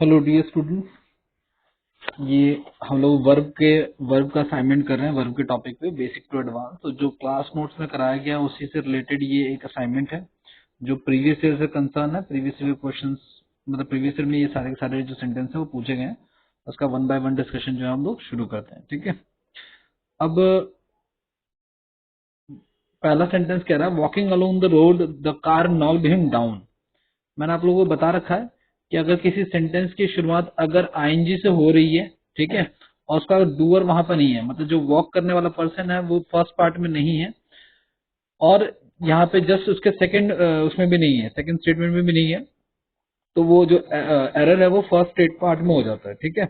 Hello dear students, ये हम लोग वर्ब का असाइनमेंट कर रहे हैं। वर्ब के टॉपिक पे बेसिक टू एडवांस। तो जो क्लास नोट्स में कराया गया है उसी से रिलेटेड ये एक असाइनमेंट है जो प्रीवियस ईयर से कंसर्न है। प्रीवियस ईयर क्वेश्चंस मतलब प्रीवियस ईयर में ये सारे के सारे जो सेंटेंस है वो पूछे गए हैं। उसका वन बाय वन डिस्कशन जो है हम लोग शुरू करते हैं। ठीक है। अब पहला सेंटेंस कह रहा है, walking along the road the car knocked him down. मैंने आप लोगों को बता रखा है कि अगर किसी सेंटेंस की शुरुआत अगर आईएनजी से हो रही है, ठीक है, और उसका डूअर वहां पर नहीं है, मतलब जो वॉक करने वाला पर्सन है वो फर्स्ट पार्ट में नहीं है, और यहाँ पे जस्ट उसके सेकंड उसमें भी नहीं है, सेकंड स्टेटमेंट में भी नहीं है, तो वो जो एरर है वो फर्स्ट स्टेट पार्ट में हो जाता है। ठीक है।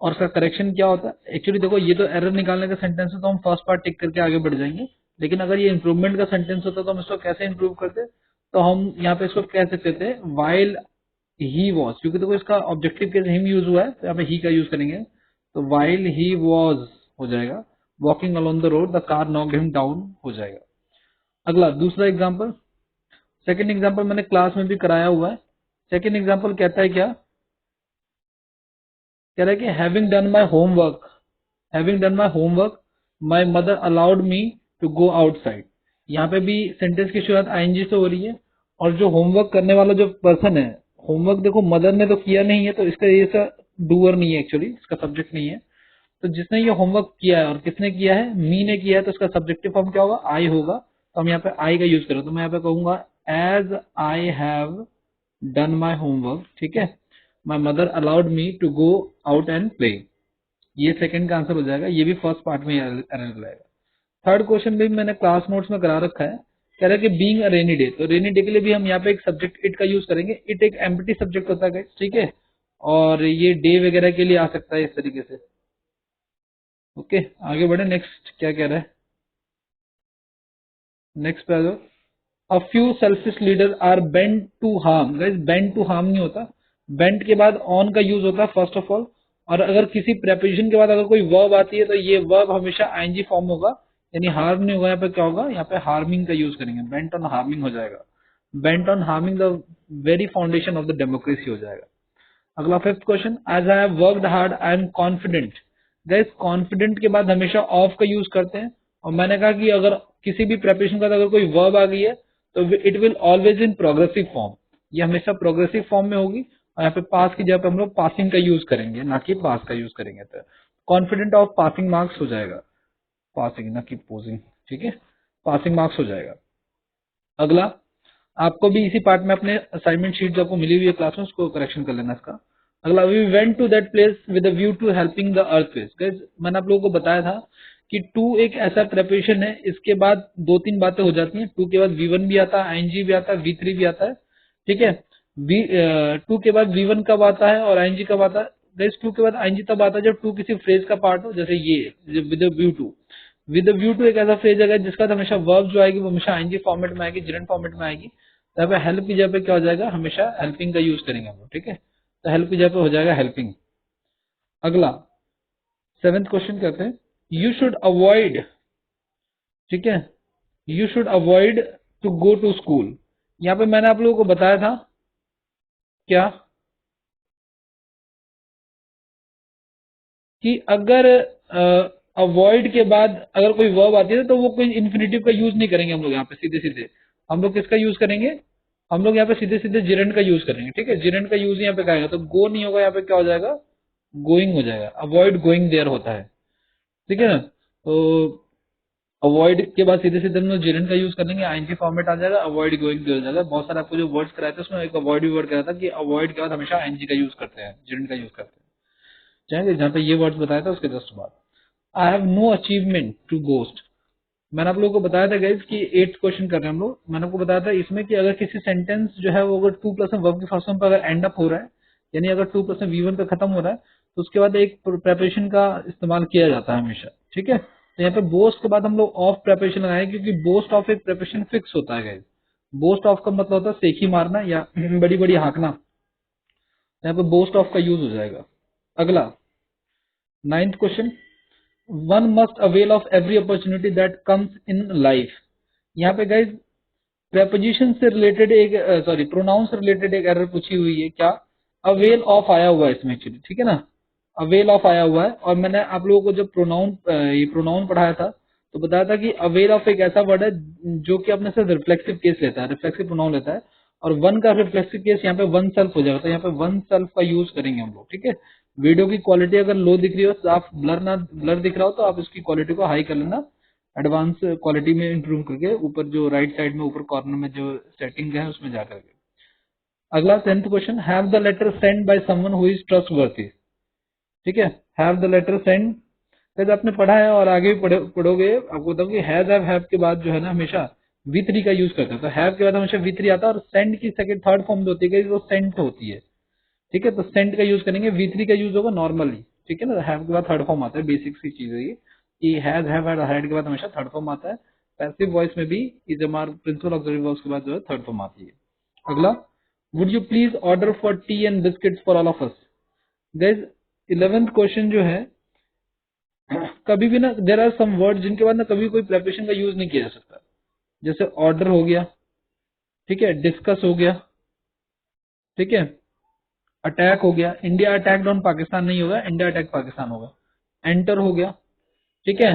और उसका करेक्शन क्या होता है? एक्चुअली देखो, ये तो एरर निकालने का सेंटेंस है तो हम फर्स्ट पार्ट टिक करके आगे बढ़ जाएंगे। लेकिन अगर ये इंप्रूवमेंट का सेंटेंस होता तो हम इसको कैसे इंप्रूव करते? तो हम यहाँ पे इसको कह सकते थे वाइल ही वॉज, क्योंकि देखो इसका ऑब्जेक्टिव केस हिम यूज हुआ है तो यहाँ पे ही का यूज करेंगे, तो वाइल ही वॉज हो जाएगा। Walking along the road the car knocked him down हो जाएगा। अगला दूसरा एग्जाम्पल, सेकंड एग्जाम्पल मैंने क्लास में भी कराया हुआ है। सेकंड एग्जाम्पल कहता है क्या? कह रहा है कि having done my homework my mother allowed me to go outside. यहाँ पे भी सेंटेंस की शुरुआत आईएनजी से हो रही है, और जो होमवर्क करने वाला जो पर्सन है, होमवर्क देखो मदर ने तो किया नहीं है तो इसका ये सा डूअर नहीं है, एक्चुअली इसका सब्जेक्ट नहीं है। तो जिसने ये होमवर्क किया है और किसने किया है, मी ने किया है, तो इसका सब्जेक्टिव फॉर्म क्या होगा? आई होगा। तो हम यहाँ पे आई का यूज करें तो मैं यहाँ पे कहूंगा as I have done my homework, ठीक है, my mother allowed me to go out and play. ये सेकंड का आंसर हो जाएगा, ये भी फर्स्ट पार्ट में एरर लाएगा। थर्ड क्वेश्चन भी मैंने क्लास नोट्स में करा रखा है। कह रहा है कि बीइंग अ रेनी डे, तो रेनी डे के लिए भी हम यहाँ पे एक सब्जेक्ट इट का यूज करेंगे। इट एक एम्प्टी सब्जेक्ट होता है, ठीक है, और ये डे वगैरह के लिए आ सकता है इस तरीके से। ओके, आगे बढ़े। नेक्स्ट क्या कह रहा है? नेक्स्ट पे आ जाओ। A few selfish leader are bent to harm. Guys, bent to harm नहीं होता, बेंट के बाद ऑन का यूज होता है फर्स्ट ऑफ ऑल। और अगर किसी प्रेपोजिशन के बाद अगर कोई वर्ब आती है तो ये वर्ब हमेशा आईएनजी फॉर्म होगा, यानी हार्म नहीं होगा। यहाँ पे क्या होगा? यहाँ पे हार्मिंग का यूज करेंगे, बेंट ऑन हार्मिंग हो जाएगा। Bent on harming the very foundation of the democracy हो जाएगा। अगला fifth question, as I have worked hard I am confident. Guys, confident के बाद हमेशा ऑफ का यूज करते हैं, और मैंने कहा कि अगर किसी भी प्रेपरेशन के बाद अगर कोई वर्ब आ गई है तो it will always in progressive form, ये हमेशा प्रोग्रेसिव फॉर्म में होगी। और यहाँ पे पास की जगह पे हम लोग पासिंग का यूज करेंगे, ना कि पास का यूज करेंगे। तो कॉन्फिडेंट ऑफ पासिंग मार्क्स हो जाएगा, पासिंग ना कि पोजिंग, ठीक है, पासिंग मार्क्स हो जाएगा। अगला, आपको भी इसी पार्ट में अपने असाइनमेंट शीट जो आपको मिली हुई है क्लास में उसको करेक्शन कर लेना इसका। अगला, we went to that place with a view to helping the earthquake. Guys, मैंने आप लोगों को बताया था कि टू एक ऐसा प्रेपरेशन है, इसके बाद दो तीन बातें हो जाती हैं। टू के बाद वी वन भी आता है, आईएनजी भी आता है, वी थ्री भी आता है, ठीक है। वी टू के बाद वी वन कब आता है और आईएनजी कब आता है? गाइस, टू के बाद आईएनजी तब आता है जब टू किसी फ्रेज का पार्ट हो, जैसे ये with a view to. With view to एक ऐसा फ्रेज है जिसका तो हमेशा वर्ब जो आएगी वो हमेशा आईएनजी फॉर्मेट में आएगी, जिरंड फॉर्मेट में आएगी। तो यहाँ पे हेल्प की जगह पे क्या हो जाएगा? हमेशा हेल्पिंग का यूज करेंगे हम लोग, ठीक है। तो हेल्प की जगह पे हो जाएगा हेल्पिंग। अगला सेवेंथ क्वेश्चन कहते हैं, यू शुड अवॉइड, ठीक है, you should avoid to go to school. यहाँ पे मैंने आप लोगों को बताया था क्या कि अगर अवॉइड के बाद अगर कोई वर्ब आती है तो वो कोई इन्फिनेटिव का यूज नहीं करेंगे हम लोग। यहाँ पे सीधे सीधे हम लोग किसका यूज करेंगे? हम लोग यहाँ पे सीधे सीधे जिरेंड का यूज करेंगे, ठीक है। जिरेंड का यूज यहाँ पे करेंगे तो गो नहीं होगा, यहाँ पे क्या हो जाएगा? गोइंग हो जाएगा। अवॉइड गोइंग देयर होता है, ठीक है ना। तो अवॉइड के बाद सीधे सीधे हम लोग जिरेंड का यूज करेंगे, आईएनजी फॉर्मेट आ जाएगा, अवॉइड गोइंग देयर हो जाएगा। बहुत सारे आपको जो वर्ड्स कराए थे उसमें एक अवॉइड भी वर्ड करा था कि अवॉइड के बाद हमेशा आईएनजी का यूज करते हैं, जिरेंड का यूज करते हैं। चाहेंगे जहाँ पे ये वर्ड्स बताया था उसके जस्ट बाद, I have no achievement to boast. मैंने आप लोगों को बताया था गाइज कि 8th क्वेश्चन कर रहे हैं हम लोग। मैंने आपको बताया था इसमें कि अगर किसी सेंटेंस जो है वो अगर टू प्लस में वर्ब के फर्स्ट फॉर्म पर अगर एंड अप हो रहा है, यानी अगर टू प्लस में वी वन पे खत्म हो रहा है, तो उसके बाद एक प्रेपरेशन का इस्तेमाल किया जाता है हमेशा, ठीक है। तो यहाँ पे बोस्ट के बाद हम लोग ऑफ प्रेपरेशन लगाए, क्योंकि बोस्ट ऑफ एक प्रेपरेशन फिक्स होता है गाइज। बोस्ट ऑफ का मतलब होता है सेखी मारना या बड़ी बड़ी हाँकना। यहाँ पे बोस्ट ऑफ का यूज हो जाएगा। अगला 9th question, one must avail of every opportunity that comes in life. यहाँ पे गाइज प्रेपोजिशन से रिलेटेड एक प्रोनाउन से रिलेटेड एक एरर पूछी हुई है क्या? अवेल ऑफ आया हुआ है इसमें एक्चुअली, ठीक है ना, अवेल ऑफ आया हुआ है। और मैंने आप लोगों को जब ये प्रोनाउन पढ़ाया था तो बताया था कि अवेल ऑफ एक ऐसा वर्ड है जो कि अपने से रिफ्लेक्सिव केस लेता है, रिफ्लेक्सिव प्रोनाउन लेता है, और वन का रिफ्लेक्सिव केस यहाँ पे वन सेल्फ हो जाएगा, तो यहाँ पे वन सेल्फ का यूज करेंगे हम लोग, ठीक है। वीडियो की क्वालिटी अगर लो दिख रही हो तो आप ब्लर दिख रहा हो तो आप इसकी क्वालिटी को हाई कर लेना, एडवांस क्वालिटी में इंप्रूव करके, ऊपर जो राइट साइड में ऊपर कॉर्नर में जो सेटिंग है उसमें जा करके। अगला 10th question, have the letter send by someone who is trustworthy, ठीक है। हैव द लेटर सेंड, जैसे आपने पढ़ा है और आगे भी पढ़ोगे, आपको बताऊं कि हैव के बाद जो है ना हमेशा V3 का यूज करते हैं, तो हैव के बाद हमेशा V3 आता है, और सेंड की सेकंड थर्ड फॉर्म जो होती है वो सेंट होती है, ठीक है। तो सेंड का यूज करेंगे, V3 का यूज होगा नॉर्मली, ठीक है ना। हैव के बाद थर्ड फॉर्म आता है, बेसिक सी चीज है ये कि हैज हैव हैड के बाद हमेशा थर्ड फॉर्म आता है। पैसिव वॉइस में भी इज हमारे प्रिंसिपल ऑक्सिलरी वर्ब्स के बाद जो है थर्ड फॉर्म आती है। अगला, would you please order for T and biscuits for all of us. Guys 11th question जो है, कभी भी ना देर आर सम वर्ड जिनके बाद ना कभी कोई प्रेपरेशन का यूज नहीं किया जा सकता, जैसे ऑर्डर हो गया, ठीक है, डिस्कस हो गया, ठीक है, अटैक हो गया, इंडिया अटैक्ड ऑन पाकिस्तान नहीं होगा, इंडिया अटैक पाकिस्तान होगा, एंटर हो गया, ठीक है,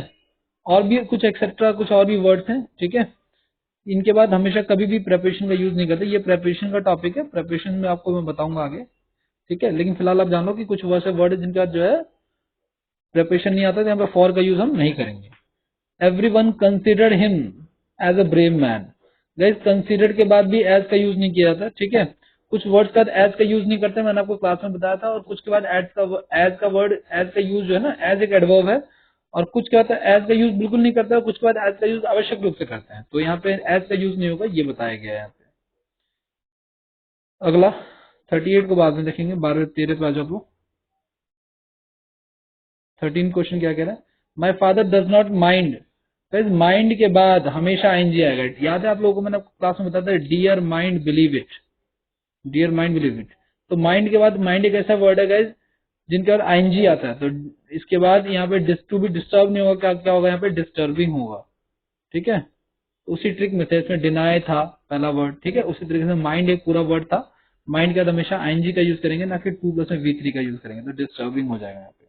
और भी कुछ एक्सेट्रा कुछ और भी वर्ड्स हैं, ठीक है। इनके बाद हमेशा कभी भी प्रेपरेशन का यूज नहीं करते, ये प्रेपरेशन का टॉपिक है, प्रेपरेशन में आपको मैं बताऊंगा आगे, ठीक है। लेकिन फिलहाल आप जान लो कि कुछ वैसे वर्ड है जिनके बाद जो है प्रेपरेशन नहीं आता, तो यहाँ पे फॉर का यूज हम नहीं करेंगे। Everyone considered him as a brave man, guys considered के बाद भी एज का यूज नहीं किया जाता, ठीक है। कुछ वर्ड्स का एज का यूज नहीं करते, मैंने आपको क्लास में बताया था, और कुछ के बाद एज का वर्ड एज का यूज जो है ना, एज एक एडवर्ब है, और कुछ क्या होता है एज का यूज बिल्कुल नहीं करता है, कुछ के बाद एज का यूज आवश्यक रूप से करते हैं, तो यहाँ पे एज का यूज नहीं होगा, ये बताया गया है यहाँ पे। अगला 38 को बाद में देखेंगे, 12-13 पे आ जाओ। 13 क्वेश्चन क्या कह रहा है, my father does not mind, mind के बाद हमेशा आईएनजी आएगा, याद है आप लोगों को मैंने क्लास में बताया था, dear mind believe it, dear mind believe it. तो माइंड के बाद, माइंड एक ऐसा वर्ड है गाइज जिनके बाद आईएनजी आता है, तो इसके बाद यहाँ पे टू भी डिस्टर्ब नहीं होगा, क्या क्या होगा यहाँ पे डिस्टर्बिंग होगा, ठीक है। उसी ट्रिक में थे, इसमें डिनाई था पहला वर्ड, ठीक है, उसी तरीके से माइंड एक पूरा वर्ड था, माइंड के बाद हमेशा आईएनजी का यूज करेंगे, ना कि 2 में V3 का यूज करेंगे, तो डिस्टर्बिंग हो जाएगा यहाँ पे।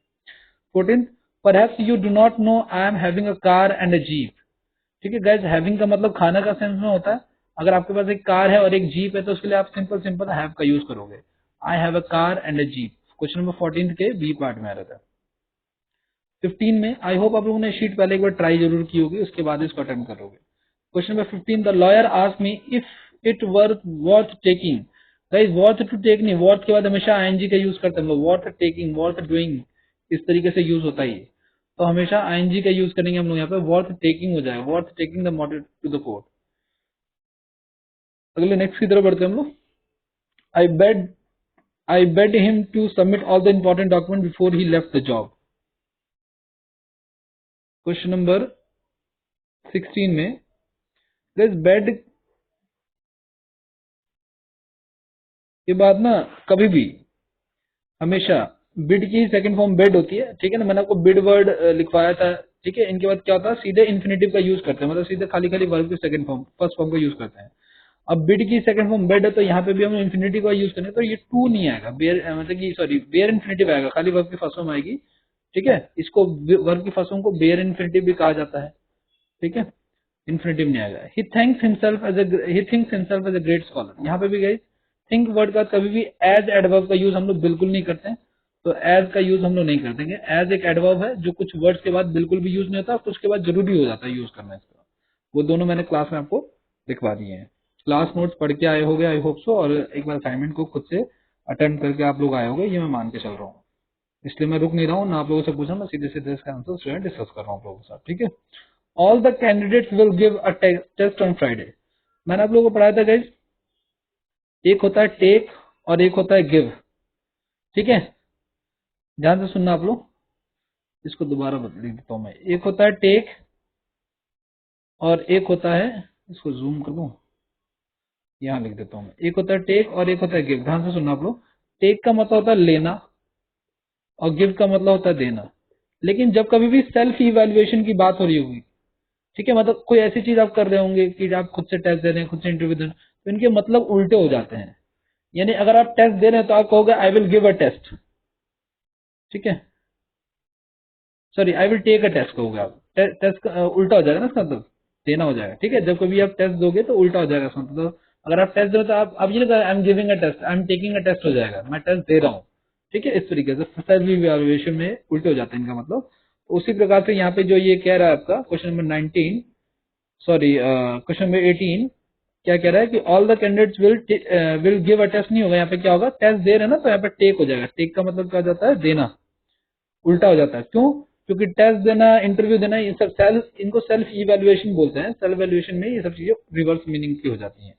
14, perhaps you do not know I am having a car and a jeep, ठीक है गाइज, हैविंग का मतलब खाना का सेंस में होता है, अगर आपके पास एक कार है और एक जीप है तो उसके लिए आप सिंपल सिंपल हैव का यूज करोगे, I have a car and a jeep. Question number 14 के बी पार्ट में आ रहा था। 15 में, आई होप आप लोगों ने शीट पहले एक बार ट्राई जरूर की होगी, उसके बाद इसको अटेम्प्ट करोगे। Question number 15, the lawyer asked me if it worth taking, guys worth to take नहीं, वर्थ के बाद हमेशा आईएनजी का यूज करते हैं हम लोग, वर्थ टेकिंग, वर्थ डूइंग, इस तरीके से यूज होता है ये, तो हमेशा आईएनजी का यूज करेंगे हम लोग, यहाँ पे वर्थ टेकिंग हो जाएगा, worth taking the model to the court. अगले नेक्स्ट की तरफ बढ़ते हैं हम लोग। I bade I bade him to submit all the important document before he left the job. Question number 16 में, दिस बेड के बाद ना कभी भी हमेशा बिड की सेकंड फॉर्म बेड होती है, ठीक है ना, मैंने आपको बिड वर्ड लिखवाया था, ठीक है। इनके बाद क्या होता है, सीधे इन्फिनेटिव का यूज करते हैं, मतलब सीधे खाली खाली वर्ब की सेकंड फॉर्म फर्स्ट फॉर्म का यूज करते हैं। अब बिड की सेकंड फॉर्म बेड है, तो यहाँ पे भी हम इन्फिनेटिव का यूज करेंगे, तो ये टू नहीं आएगा, बेयर मतलब कि सॉरी बेयर इन्फिनेटिव आएगा, खाली वर्ब की फर्स्ट फॉर्म आएगी, ठीक है। इसको वर्ब की फर्स्ट फॉर्म को बेयर इन्फिनेटिव भी कहा जाता है, ठीक है, इन्फिनेटिव नहीं आएगा। He thinks himself as a great scholar, यहाँ पे भी गई थिंक वर्ड का कभी भी एज एडवर्ब का यूज हम लोग बिल्कुल नहीं करते हैं, तो एज का यूज हम लोग नहीं करते हैं। एज एक एडवर्ब है जो कुछ वर्ड्स के बाद बिल्कुल भी यूज नहीं होता, कुछ के बाद जरूरी हो जाता है यूज करना इसका, वो दोनों मैंने क्लास में आपको दिखवा दिए हैं। क्लास नोट्स पढ़ के आए होंगे आई होप सो, और एक बार असाइनमेंट को खुद से अटेम्प्ट करके आप लोग आए होंगे, ये मैं मान के चल रहा हूँ, इसलिए मैं रुक नहीं रहा हूँ ना आप लोगों से पूछा, मैं सीधे सीधे इसका आंसर स्टूडेंट डिस्कस कर रहा हूँ आप लोगों के साथ, ठीक है। All the candidates will give a test on Friday, मैंने आप लोगों को पढ़ाया था गाइज, एक होता है टेक और एक होता है गिव, ठीक है, ध्यान से सुनना आप लोग, इसको दोबारा लिख देता हूं मैं, एक होता है टेक और एक होता है, इसको जूम कर दूं, यहाँ लिख देता हूं मैं, एक होता है टेक और एक होता है गिव, ध्यान से सुनना आप लोग। टेक का मतलब होता है लेना और गिव का मतलब होता है देना, लेकिन जब कभी भी सेल्फ इवेल्युएशन की बात हो रही होगी, ठीक है, मतलब कोई ऐसी चीज आप कर रहे होंगे कि आप खुद से टेस्ट दे रहे हैं, खुद से इंटरव्यू दे रहे हैं, तो इनके मतलब उल्टे हो जाते हैं। यानी अगर आप टेस्ट दे रहे हैं तो आप कहोगे I will give a test, ठीक है, sorry I will take a test कहोगे आप, टेस्ट उल्टा हो जाएगा ना इसका मतलब, देना हो जाएगा, ठीक है, जब कभी आप टेस्ट दोगे तो उल्टा हो जाएगा इसका मतलब। तो अगर आप टेस्ट दे रहे हो तो आप ये नहीं, I am giving a test, I am taking a test हो जाएगा, मैं टेस्ट दे रहा हूँ, ठीक है, इस तरीके से सेल्फ इवैल्यूएशन में उल्टे हो जाते हैं इनका मतलब। तो उसी प्रकार से यहाँ पे जो ये कह रहा है आपका question number 19, sorry question number 18 क्या कह रहा है कि all the candidates will give a test नहीं होगा, यहाँ पे क्या होगा, टेस्ट दे रहे हैं ना तो यहाँ पे टेक हो जाएगा, टेक का मतलब क्या हो जाता है, देना, उल्टा हो जाता है, क्यों, क्योंकि टेस्ट देना, इंटरव्यू देना, ये सब सेल्फ, इनको सेल्फ इवैल्यूएशन बोलते हैं, सेल्फ इवैल्यूएशन में ये सब चीजें रिवर्स मीनिंग की हो जाती हैं।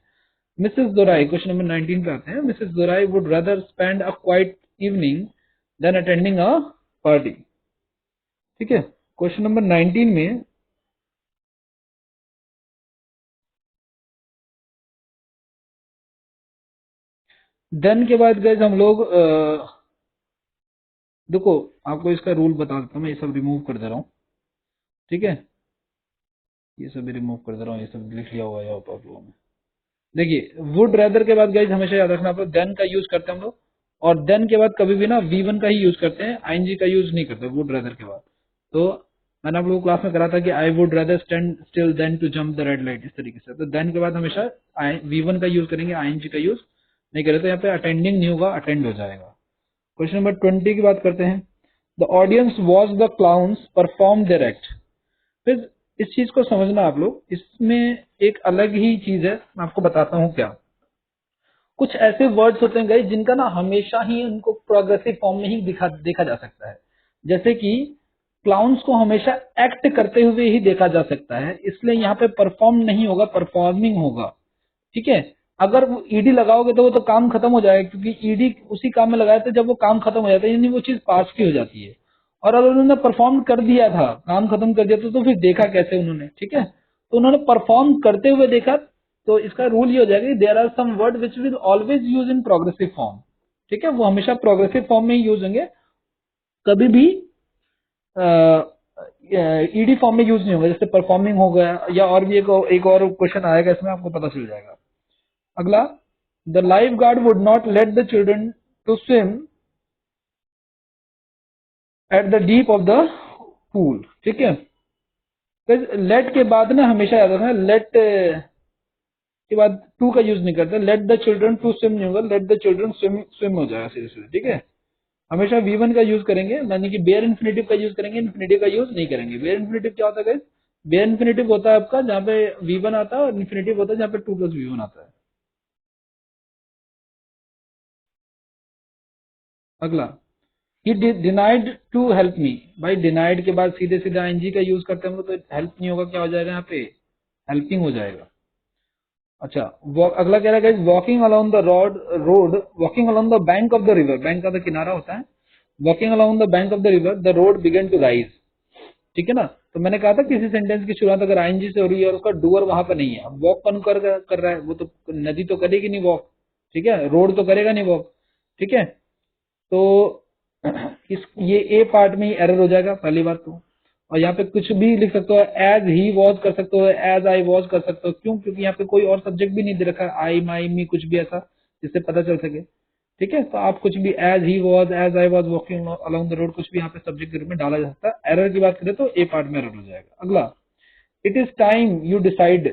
मिसेस दोराई, क्वेश्चन नंबर 19 पे आते हैं, Mrs Dorai would rather spend a quiet evening than attending a party, ठीक है, क्वेश्चन नंबर 19 में देन के बाद गए हम लोग देखो आपको इसका रूल बता देता हूँ, मैं ये सब रिमूव कर दे रहा हूँ, ठीक है, ये सब रिमूव कर दे रहा हूँ, ये सब लिख लिया हुआ है आप लोगों ने। देखिए वुड रेदर के बाद गाइज हमेशा याद रखना, आप लोग देन का यूज करते हैं हम लोग, और देन के बाद कभी भी ना V1 का ही यूज करते हैं, आईएनजी का यूज नहीं करते वुड रेदर के बाद। तो मैंने आप लोगों को क्लास में करा था कि I would rather stand still than to jump the red light, इस तरीके से। तो देन के बाद हमेशा V1 का यूज करेंगे, आईएनजी का यूज नहीं करें, तो यहाँ पे अटेंडिंग नहीं होगा, अटेंड हो जाएगा। क्वेश्चन नंबर 20 की बात करते हैं, the audience watch the clowns perform their act. फिर इस चीज को समझना आप लोग, इसमें एक अलग ही चीज है, मैं आपको बताता हूँ क्या। कुछ ऐसे वर्ड्स होते हैं गाइस जिनका ना हमेशा ही उनको प्रोग्रेसिव फॉर्म में ही देखा जा सकता है, जैसे कि क्लाउन्स को हमेशा एक्ट करते हुए ही देखा जा सकता है, इसलिए यहाँ पे परफॉर्म नहीं होगा, परफॉर्मिंग होगा, ठीक है। अगर वो ईडी लगाओगे तो वो तो काम खत्म हो जाएगा, क्योंकि ईडी उसी काम में लगाया था जब वो काम खत्म हो जाता है, यानी वो चीज पास की हो जाती है। और अगर उन्होंने परफॉर्म कर दिया था, काम खत्म कर दिया था, तो फिर देखा कैसे उन्होंने, ठीक है, तो उन्होंने परफॉर्म करते हुए देखा। तो इसका रूल ये हो जाएगा कि there are some word which will always use in progressive form, ठीक है, वो हमेशा प्रोग्रेसिव फॉर्म में ही यूज होंगे, कभी भी ईडी फॉर्म में यूज नहीं होगा, जैसे परफॉर्मिंग हो गया, या और भी एक और क्वेश्चन आएगा इसमें, आपको पता चल जाएगा। अगला, the life guard would not let the children to swim at the deep of the pool, ठीक है। लेट के बाद ना हमेशा याद रखना, लेट के बाद टू का यूज नहीं करते, let the children to swim नहीं होगा, let the children swim swim हो जाएगा सीधे सीधे, ठीक है। हमेशा V1 का यूज करेंगे, यानी कि बेयर इन्फिनेटिव का यूज करेंगे, इन्फिनेटिव का यूज नहीं करेंगे। बेयर इन्फिनेटिव क्या होता है? बेयर इन्फिनेटिव होता है आपका जहाँ पे V1 आता है, और इन्फिनेटिव होता है जहाँ पे 2+V1 आता है। अगला, he denied to help me, भाई डिनाइड के बाद सीधे सीधे आईएनजी का यूज करते हैं हम लोग, तो हेल्प नहीं होगा, क्या हो जाएगा यहाँ पे, हेल्पिंग हो जाएगा। अच्छा, अगला कह रहा है walking along the road, walking along the bank of the river, bank का तो किनारा होता है, walking along the bank of the river the road began to rise, ठीक है ना। तो मैंने कहा था किसी सेंटेंस की शुरुआत अगर आईएनजी से हो रही है और उसका डूअर वहां पर नहीं है, वॉक कौन कर रहा है, वो तो नदी तो करेगी नहीं वॉक, ठीक है, रोड तो करेगा नहीं वॉक, ठीक है। तो ये ए पार्ट में ही एरर हो जाएगा पहली बात तो। और यहाँ पे कुछ भी लिख सकते हो, एज ही वॉज कर सकते हो, एज आई वॉज कर सकते हो, क्यों, क्योंकि यहाँ पे कोई और सब्जेक्ट भी नहीं दे रखा है, आई माई मी कुछ भी ऐसा जिससे पता चल सके, ठीक है। तो आप कुछ भी as he was, as I was walking along the road, कुछ भी यहाँ पे सब्जेक्ट के रूप में डाला जा सकता है। एरर की बात करें तो ए पार्ट में एरर हो जाएगा। अगला, it is time you decide,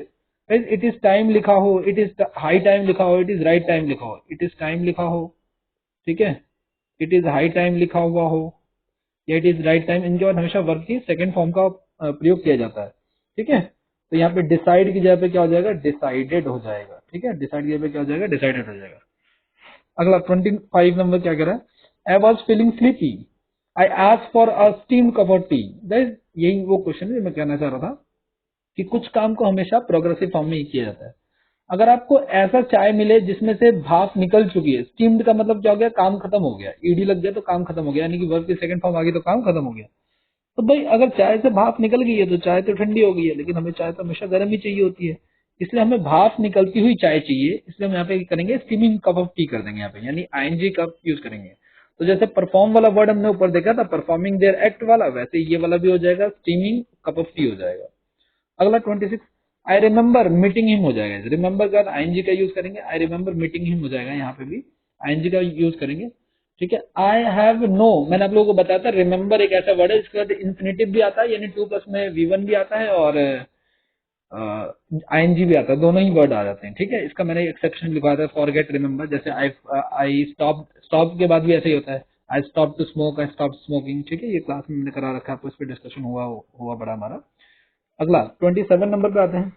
it is time लिखा हो, इट इज हाई टाइम लिखा हो, इट इज राइट टाइम लिखा हो, इट इज टाइम लिखा हो, ठीक है, इट इज हाई टाइम लिखा हुआ हो, या इट इज राइट टाइम, इनके बाद हमेशा वर्ब की सेकंड फॉर्म का प्रयोग किया जाता है, ठीक है। तो यहाँ पे डिसाइड की जगह पे क्या हो जाएगा, डिसाइडेड हो जाएगा, ठीक है, डिसाइड की जगह पे क्या हो जाएगा, डिसाइडेड हो जाएगा। अगला 25 नंबर क्या कह रहा है, I was feeling sleepy, I asked for a steam cup of T. Guys यही वो क्वेश्चन है जो मैं कहना चाह रहा था कि कुछ काम को हमेशा प्रोग्रेसिव फॉर्म में ही किया जाता है। अगर आपको ऐसा चाय मिले जिसमें से भाप निकल चुकी है, स्टीम्ड का मतलब क्या हो गया, काम खत्म हो गया, ईडी लग गया तो काम खत्म हो गया, यानी कि वर्ब की सेकंड फॉर्म आ गई तो काम खत्म हो गया। तो भाई अगर चाय से भाप निकल गई है तो चाय तो ठंडी हो गई है, लेकिन हमें चाय तो हमेशा गर्म ही चाहिए होती है, इसलिए हमें भाप निकलती हुई चाय चाहिए, इसलिए हम यहाँ पे करेंगे स्टीमिंग कप ऑफ टी कर देंगे यहाँ पे, यानी आईएनजी कप यूज करेंगे। तो जैसे परफॉर्म वाला वर्ड हमने ऊपर देखा था, परफॉर्मिंग देयर एक्ट वाला, वैसे ये वाला भी हो जाएगा, स्टीमिंग कप ऑफ टी हो जाएगा। अगला 26, आई रिमेम्बर मीटिंग हिम हो जाएगा, रिमेम्बर के बाद आईएनजी का यूज करेंगे, आई रिमेम्बर मीटिंग हिम हो जाएगा, यहाँ पे भी आईएनजी का यूज करेंगे। ठीक है, आई हैव नो, मैंने आप लोगों को बताया था रिमेम्बर एक ऐसा वर्ड है जिसके बाद इन्फिनेटिव भी आता है, यानी टू प्लस में V1 भी आता है और आईएनजी भी आता है, दोनों ही वर्ड आ जाते हैं। ठीक है, इसका मैंने एक्सेप्शन लिखा था फॉरगेट रिमेम्बर, जैसे आई स्टॉप, स्टॉप के बाद भी ऐसे ही होता है, I stop to smoke, I stop smoking. ठीक है, ये क्लास में मैंने करा रखा है आपको, इस पर डिस्कशन हुआ बड़ा हमारा। अगला 27 नंबर पे आते हैं।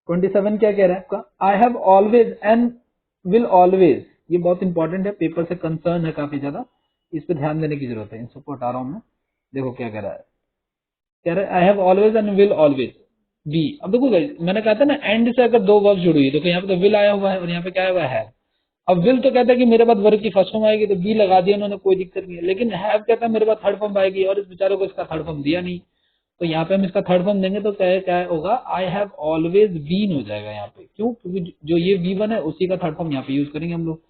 27 क्या कह रहा है आपका, आई have always and will always, ये बहुत इंपॉर्टेंट है, पेपर से कंसर्न है काफी ज्यादा, इस पे ध्यान देने की जरूरत है, इन सबको हटा रहा हूं मैं। देखो क्या कह रहा है, कह रहा है आई have always and will always be. अब देखो guys, मैंने कहा था ना एंड से अगर दो वर्ब जुड़ी हुई, देखो यहाँ पे तो विल आया हुआ है और यहाँ पे क्या आया हुआ है। अब विल तो कहता है कि मेरे बाद वर्ग की फर्स्ट फॉर्म आएगी, तो बी लगा दिया उन्होंने, कोई दिक्कत नहीं है, लेकिन हैव कहता है मेरे बाद थर्ड फॉर्म आएगी, और इस बेचारे को इसका थर्ड फॉर्म दिया नहीं, तो यहाँ पे हम इसका थर्ड फॉर्म देंगे तो क्या होगा, आई हैव ऑलवेज बीन हो जाएगा यहाँ पे। क्यों, क्योंकि जो ये V1 है उसी का थर्ड फॉर्म यहाँ पे यूज करेंगे हम लोग,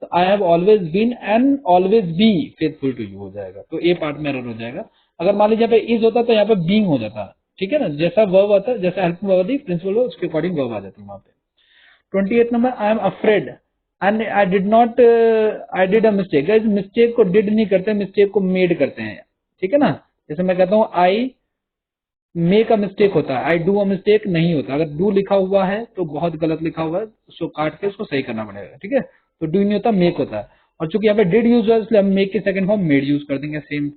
तो I have always been and always be faithful to you हो जाएगा, तो ए पार्ट में एरर हो जाएगा। अगर मान लीजिए यहाँ पे इज होता तो यहाँ पे बीइंग हो जाता। ठीक है ना, जैसा वर्ब आता है, जैसा हेल्पिंग वर्ब आती है प्रिंसिपल वर्ब, उसके अकॉर्डिंग वर्ब आ जाती है वहाँ पे। 28 number, I am afraid and I did not, I did a mistake. Guys mistake को डिड नहीं करते, मिस्टेक को मेड करते हैं। ठीक है ना, जैसे मैं कहता हूँ आई मेक अ मिस्टेक होता है, आई डू अ मिस्टेक नहीं होता। अगर डू लिखा हुआ है तो बहुत गलत लिखा हुआ है, उसको काट के उसको सही करना पड़ेगा। ठीक है, तो डू नहीं होता, मेक होता है, और चूंकि यहाँ पे डिड यूज हुआ है इसलिए हम मेक की सेकंड फॉर्म मेड यूज कर देंगे, सेम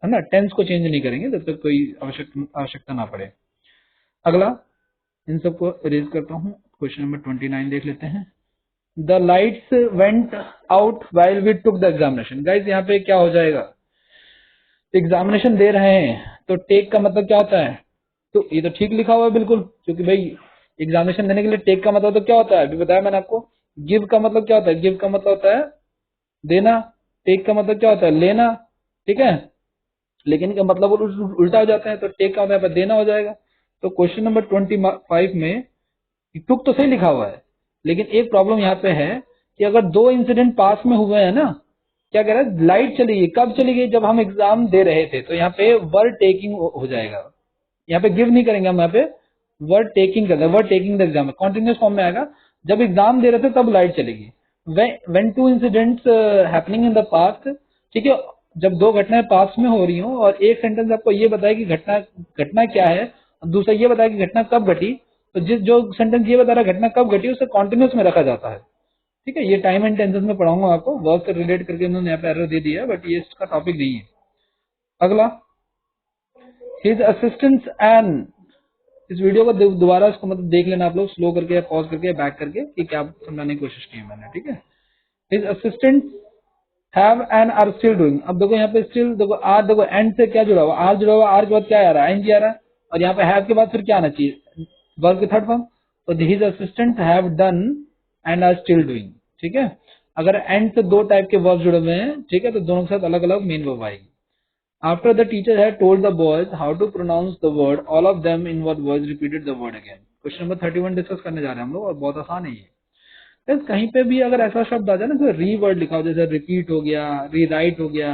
है ना, टेंस को चेंज नहीं करेंगे जब तक कोई आवश्यकता ना पड़े। अगला इन सबको इरेज करता हूँ, क्वेश्चन नंबर 29 देख लेते हैं। The lights went out while we took the examination. Guys यहाँ पे क्या हो जाएगा, एग्जामिनेशन दे रहे हैं तो टेक का मतलब क्या होता है, तो ये तो ठीक लिखा हुआ है बिल्कुल, क्योंकि भाई एग्जामिनेशन देने के लिए टेक का मतलब तो क्या होता है, अभी बताया मैंने आपको। गिव का मतलब क्या होता है, गिव का मतलब होता है देना, टेक का मतलब क्या होता है लेना। ठीक है, लेकिन इनका मतलब उल्टा हो जाता है, तो टेक का मतलब देना हो जाएगा। तो क्वेश्चन नंबर 25 में टुक तो सही लिखा हुआ है, लेकिन एक प्रॉब्लम यहाँ पे है कि अगर दो इंसिडेंट पास में हुए हैं ना, क्या कह रहा है, लाइट चली गई, कब चली गई, जब हम एग्जाम दे रहे थे, तो यहाँ पे वर्ड टेकिंग हो जाएगा। यहाँ पे गिव नहीं करेंगे हम, यहाँ पे वर्ड टेकिंग करते हैं, word taking the exam continuous form में आएगा। जब एग्जाम दे रहे थे तब लाइट चलेगी, when two incidents happening in the past. ठीक है, जब दो घटनाएं पास में हो रही हो और एक सेंटेंस आपको ये बताए कि घटना घटना क्या है, और दूसरा ये बताया कि घटना कब घटी, तो जो सेंटेंस ये बता रहा है घटना कब घटी, उसे कॉन्टिन्यूस में रखा जाता है। ठीक है, ये टाइम एंड टेंसेस में पढ़ाऊंगा आपको, वर्ब से रिलेट करके उन्होंने यहाँ पे एरर दे दिया है, बट ये इसका टॉपिक नहीं है। अगला, हिज असिस्टेंट्स एंड, इस वीडियो को दोबारा इसको मतलब देख लेना आप लोग, स्लो करके, पॉज करके, बैक करके, कि क्या समझाने की कोशिश की है मैंने। ठीक है, his assistant have and are still doing. अब देखो यहाँ पे स्टिल, देखो आर, देखो एंड से क्या जुड़ा हुआ, आर जुड़ा हुआ, आर के बाद क्या आ रहा है, एनजी आ रहा है, और यहाँ पे हैव के बाद फिर क्या आना चाहिए, वर्ब की थर्ड फॉर्म। तो his assistant have done and are still doing. ठीक है, अगर एंड से दो टाइप के वर्ब जुड़े हुए हैं, ठीक है, तो दोनों के साथ अलग अलग मेन वर्ब आएगी। After the teacher had told the boys how to pronounce the word, all of them in one voice repeated the word again. Question number 31 discuss करने जा रहे हैं हम लोग, और बहुत आसान है ये। बस कहीं पे भी अगर ऐसा शब्द आ जाए ना, तो री वर्ड लिखा हो, जैसे रिपीट हो गया, रीराइट हो गया,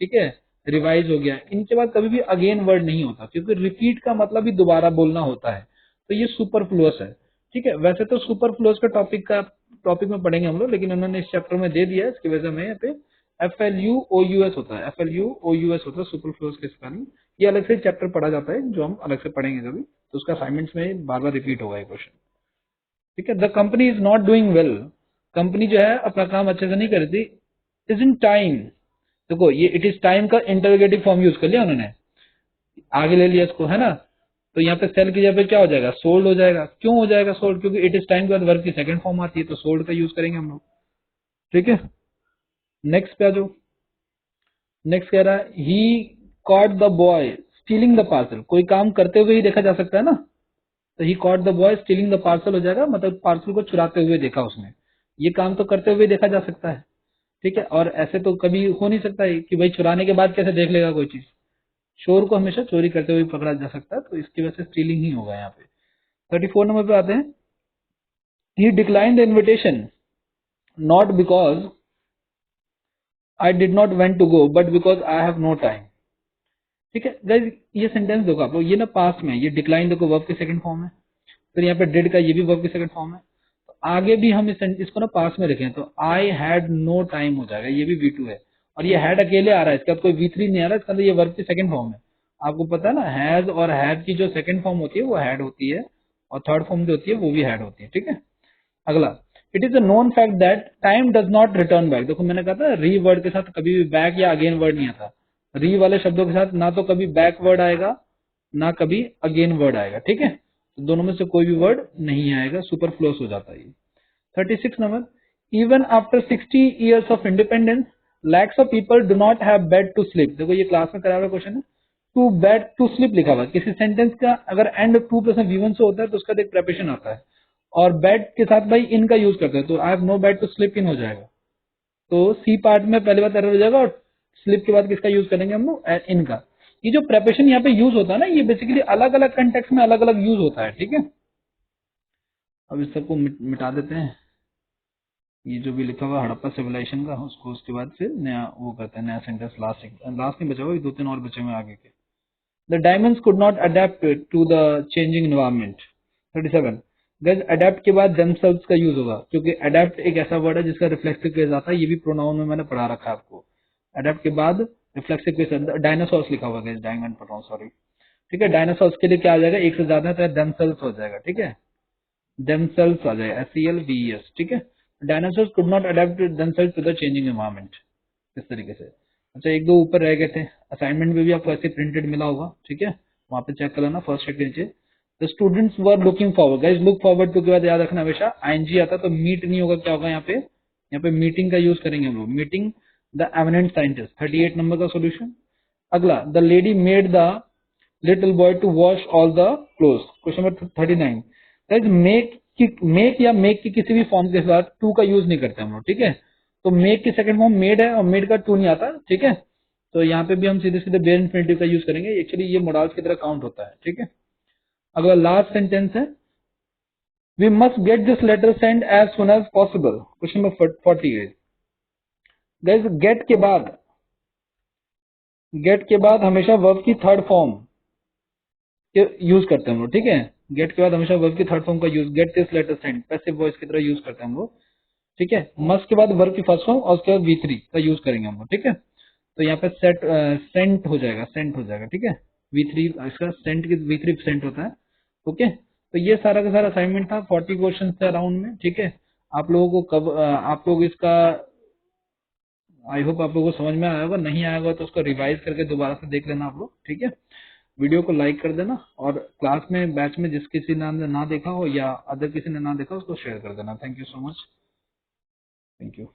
ठीक है, रिवाइज हो गया, इनके बाद कभी भी अगेन वर्ड नहीं होता, क्योंकि रिपीट का मतलब ही दोबारा बोलना होता है, तो ये सुपरफ्लुअस है। ठीक है, वैसे तो सुपरफ्लुअस का टॉपिक में पढ़ेंगे हम लोग, लेकिन उन्होंने इस चैप्टर में दे दिया है, इसकी वजह से मैं यहाँ पे FLUOUS होता है, FLUOUS होता है सुपरफ्लुअस के स्पेलिंग। ये अलग से चैप्टर पढ़ा जाता है, जो हम अलग से पढ़ेंगे कभी, तो उसका असाइनमेंट्स में बार बार रिपीट होगा ये क्वेश्चन। ठीक है, the company is not doing well, company जो है अपना काम अच्छे से नहीं कर रही। इज इन टाइम, देखो ये इट इज टाइम का इंटरोगेटिव फॉर्म यूज कर लिया उन्होंने, आगे ले लिया इसको, है ना, तो यहाँ पे सेल की जगह पे क्या हो जाएगा, सोल्ड हो जाएगा। क्यों हो जाएगा सोल्ड, क्योंकि इट इज टाइम के बाद वर्ब की सेकंड फॉर्म आती है, तो सोल्ड का यूज करेंगे हम लोग। ठीक है, नेक्स्ट पे आ जाओ। नेक्स्ट कह रहा है he caught the boy stealing the parcel, कोई काम करते हुए ही देखा जा सकता है ना, तो he caught the boy stealing the parcel हो जाएगा, मतलब पार्सल को चुराते हुए देखा उसने, ये काम तो करते हुए देखा जा सकता है। ठीक है, और ऐसे तो कभी हो नहीं सकता है कि भाई चुराने के बाद कैसे देख लेगा कोई चीज, चोर को हमेशा चोरी करते हुए पकड़ा जा सकता है, तो इसकी वजह से स्टीलिंग ही होगा यहाँ पे। 34 नंबर पे आते हैं, he decline the invitation not because I did not went to go but because I have no time. ठीक है गाइज, ये सेंटेंस देखो आप लोग, ये ना पास्ट में है, ये डिक्लाइन देखो वर्ब की सेकंड फॉर्म है, फिर यहाँ पे डिड का ये भी वर्ब की सेकंड फॉर्म है। तो आगे भी हम इसको ना पास्ट में रखें तो आई हैड नो टाइम हो जाएगा, ये भी V2 है, और ये हैड अकेले आ रहा है, इसके बाद कोई V3 नहीं आ रहा, इसका मतलब ये वर्ब की सेकंड फॉर्म है। आपको पता है ना, हैज और हैड की जो सेकंड फॉर्म होती है वो हैड होती है, और थर्ड फॉर्म जो होती है वो भी हैड होती है। ठीक है, अगला, it is a known fact that time does not return back. देखो मैंने कहा था री वर्ड के साथ कभी भी बैक या अगेन वर्ड नहीं आता, री वाले शब्दों के साथ ना तो कभी बैक वर्ड आएगा ना कभी अगेन वर्ड आएगा। ठीक है, तो दोनों में से कोई भी वर्ड नहीं आएगा, सुपरफ्लुअस हो जाता है ये। 36 number, even after 60 years of independence lakhs of people do not have bed to sleep. देखो ये क्लास में कराया हुआ क्वेश्चन है, टू बेड टू स्लीप लिखा हुआ है। किसी सेंटेंस का अगर एंड टू प्लस V1 से होता है तो उसका एक प्रेपरेशन आता है, और बेड के साथ भाई इन का यूज करते हैं, तो I have no bed to sleep in हो जाएगा। तो सी पार्ट में पहली बात एरर हो जाएगा, और स्लीप के बाद किसका यूज करेंगे हम लोग, इन का। ये जो प्रेपरेशन यहाँ पे यूज होता है ना, ये बेसिकली अलग अलग कंटेक्स्ट में अलग अलग यूज होता है। ठीक है, अब इस सबको मिटा देते हैं, ये जो भी लिखा हुआ हड़प्पा सिविलाइजेशन का उसको, उसके बाद फिर नया वो करते हैं, नया सेंटेंस लास्ट नहीं बचा हुआ, 2-3 और बचे हुए आगे के। The diamonds could not adapt to the changing environment. 37, guys adapt के बाद themselves का यूज होगा, क्योंकि अडेप्ट एक ऐसा वर्ड है जिसका रिफ्लेक्सिव केस आता है, ये भी प्रोनाउन में मैंने पढ़ा रखा है आपको। अडेप्ट के बाद रिफ्लेक्सिव केस, डायनासोर्स लिखा हुआ है, डायमंड पढ़ रहा हूँ सॉरी। ठीक है, डायनासोर्स के लिए क्या आ जाएगा, एक से ज्यादा है तो themselves हो जाएगा। ठीक है, themselves आ जाएगा, SELVES। ठीक है, dinosaurs could not adapt themselves to the changing environment, इस तरीके से। अच्छा, एक दो ऊपर रह गए थे, असाइनमेंट में भी आपको ऐसे प्रिंटेड मिला होगा। ठीक है, वहां पे चेक कर लेना, फर्स्ट सेट के नीचे। The students were looking forward. Guys look forward to के बाद याद रखना हमेशा ING आता तो मीट नहीं होगा, क्या होगा यहाँ पे मीटिंग का यूज करेंगे हम लोग, meeting the eminent scientist. 38 number का सोल्यूशन। अगला, the lady made the little boy to wash all the cloth. Question number 39। Guys make या मेक की किसी भी फॉर्म के साथ टू का यूज नहीं करते हम लोग। ठीक है, तो मेक की सेकंड फॉर्म मेड है और मेड का टू नहीं आता। ठीक है, तो यहाँ पे भी हम सीधे सीधे बेयर इन्फिनिटिव का यूज करेंगे, एक्चुअली ये मोडाल्स की तरह काउंट होता है। ठीक है, अगला लास्ट सेंटेंस है, we must get this letter send as soon as possible. Question number 48। Guys get के बाद हमेशा वर्ब की थर्ड फॉर्म यूज करते हैं हम लोग। ठीक है, गेट के बाद हमेशा वर्ब की थर्ड फॉर्म का use, get this letter send passive voice की तरह यूज करते हैं हम लोग। ठीक है, मस्ट के बाद वर्ब की फर्स्ट फॉर्म और उसके बाद V3 का यूज करेंगे हम लोग। ठीक है, तो यहाँ पे सेंट हो जाएगा, सेंट हो जाएगा। ठीक है, V3 इसका सेंट की V3 सेंट होता है। ओके, तो ये सारा का सारा असाइनमेंट था, 40 क्वेश्चन थे अराउंड में। ठीक है, आप लोगों को कब आप लोग इसका आई होप आप लोगों को समझ में आया होगा, नहीं आया होगा तो उसको रिवाइज करके दोबारा से देख लेना आप लोग। ठीक है, वीडियो को लाइक कर देना, और क्लास में बैच में जिस किसी ने ना देखा हो या अदर किसी ने ना देखा उसको शेयर कर देना। Thank you so much, thank you.